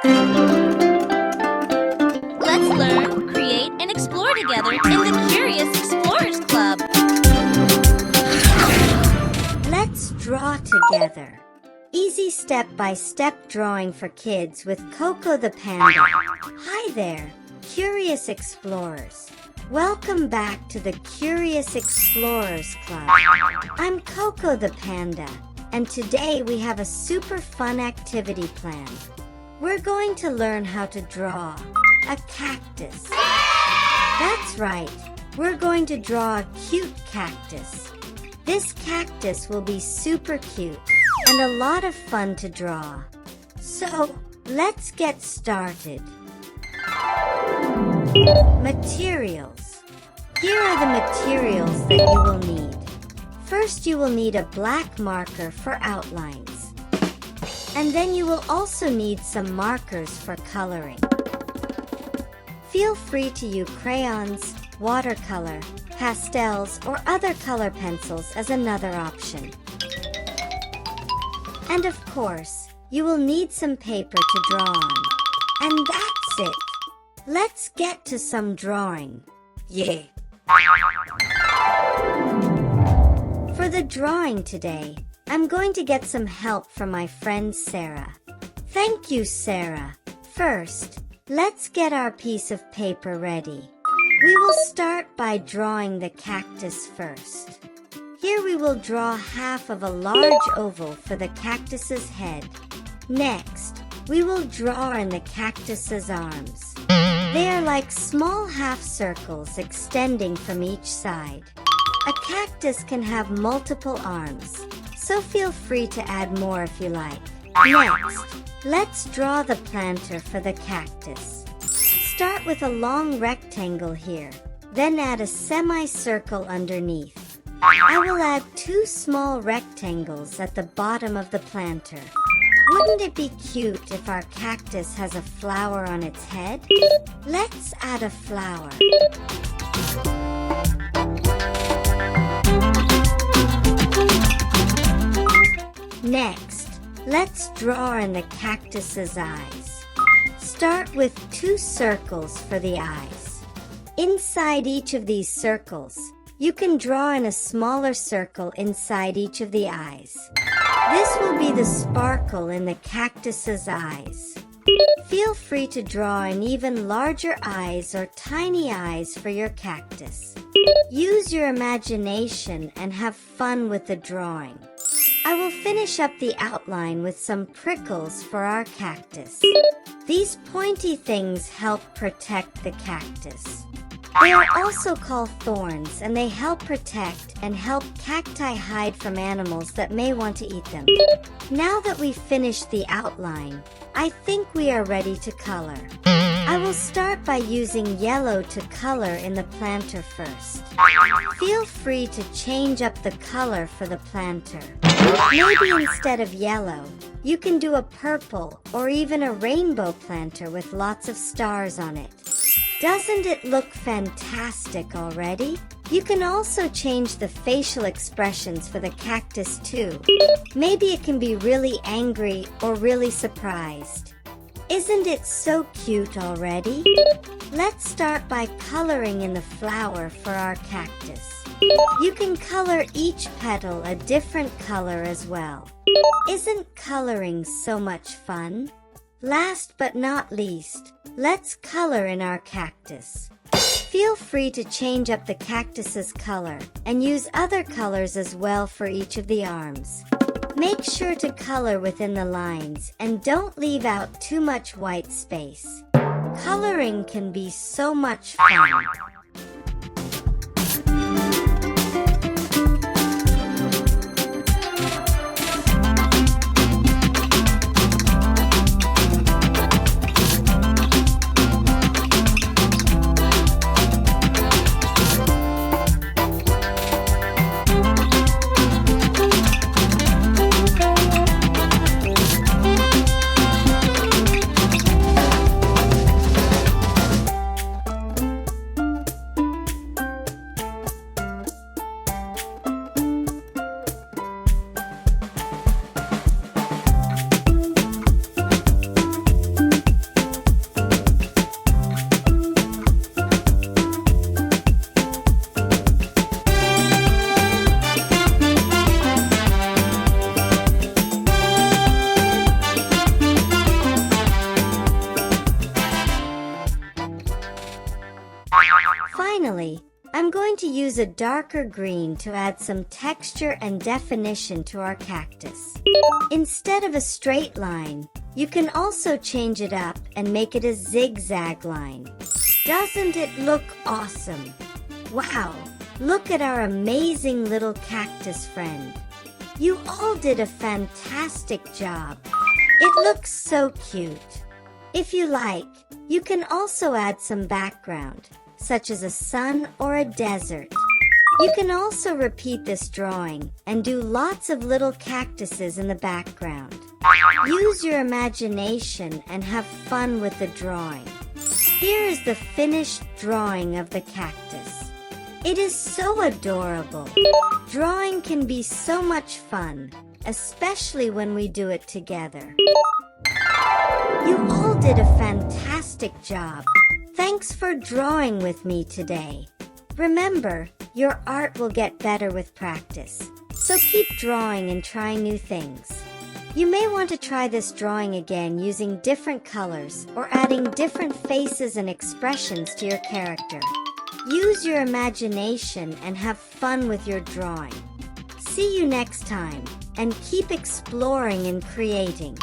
Let's learn, create, and explore together in the Curious Explorers Club. Let's draw together. Easy step-by-step drawing for kids with Coco the Panda. Hi there, Curious Explorers. Welcome back to the Curious Explorers Club. I'm Coco the Panda, and today we have a super fun activity planned. We're going to learn how to draw a cactus. That's right, we're going to draw a cute cactus. This cactus will be super cute and a lot of fun to draw. So, let's get started. Materials. Here are the materials that you will need. First, you will need a black marker for outlines. And then you will also need some markers for coloring. Feel free to use crayons, watercolor, pastels, or other color pencils as another option. And of course, you will need some paper to draw on. And that's it. Let's get to some drawing. Yay! For the drawing today, I'm going to get some help from my friend Sarah. Thank you, Sarah. First, let's get our piece of paper ready. We will start by drawing the cactus first. Here we will draw half of a large oval for the cactus's head. Next, we will draw in the cactus's arms. They are like small half circles extending from each side. A cactus can have multiple arms, so feel free to add more if you like. Next, let's draw the planter for the cactus. Start with a long rectangle here, then add a semicircle underneath. I will add 2 small rectangles at the bottom of the planter. Wouldn't it be cute if our cactus has a flower on its head? Let's add a flower. Next, let's draw in the cactus's eyes. Start with 2 circles for the eyes. Inside each of these circles, you can draw in a smaller circle inside each of the eyes. This will be the sparkle in the cactus's eyes. Feel free to draw in even larger eyes or tiny eyes for your cactus. Use your imagination and have fun with the drawing. I will finish up the outline with some prickles for our cactus. These pointy things help protect the cactus. They are also called thorns, and they help protect and help cacti hide from animals that may want to eat them. Now that we've finished the outline, I think we are ready to color. I will start by using yellow to color in the planter first. Feel free to change up the color for the planter. Maybe instead of yellow, you can do a purple or even a rainbow planter with lots of stars on it. Doesn't it look fantastic already? You can also change the facial expressions for the cactus too. Maybe it can be really angry or really surprised. Isn't it so cute already? Let's start by coloring in the flower for our cactus. You can color each petal a different color as well. Isn't coloring so much fun? Last but not least, let's color in our cactus. Feel free to change up the cactus's color and use other colors as well for each of the arms. Make sure to color within the lines and don't leave out too much white space. Coloring can be so much fun. Finally, I'm going to use a darker green to add some texture and definition to our cactus. Instead of a straight line, you can also change it up and make it a zigzag line. Doesn't it look awesome? Wow, look at our amazing little cactus friend. You all did a fantastic job. It looks so cute. If you like, you can also add some background, such as a sun or a desert. You can also repeat this drawing and do lots of little cactuses in the background. Use your imagination and have fun with the drawing. Here is the finished drawing of the cactus. It is so adorable. Drawing can be so much fun, especially when we do it together. You all did a fantastic job. Thanks for drawing with me today. Remember, your art will get better with practice, so keep drawing and try new things. You may want to try this drawing again using different colors or adding different faces and expressions to your character. Use your imagination and have fun with your drawing. See you next time, and keep exploring and creating.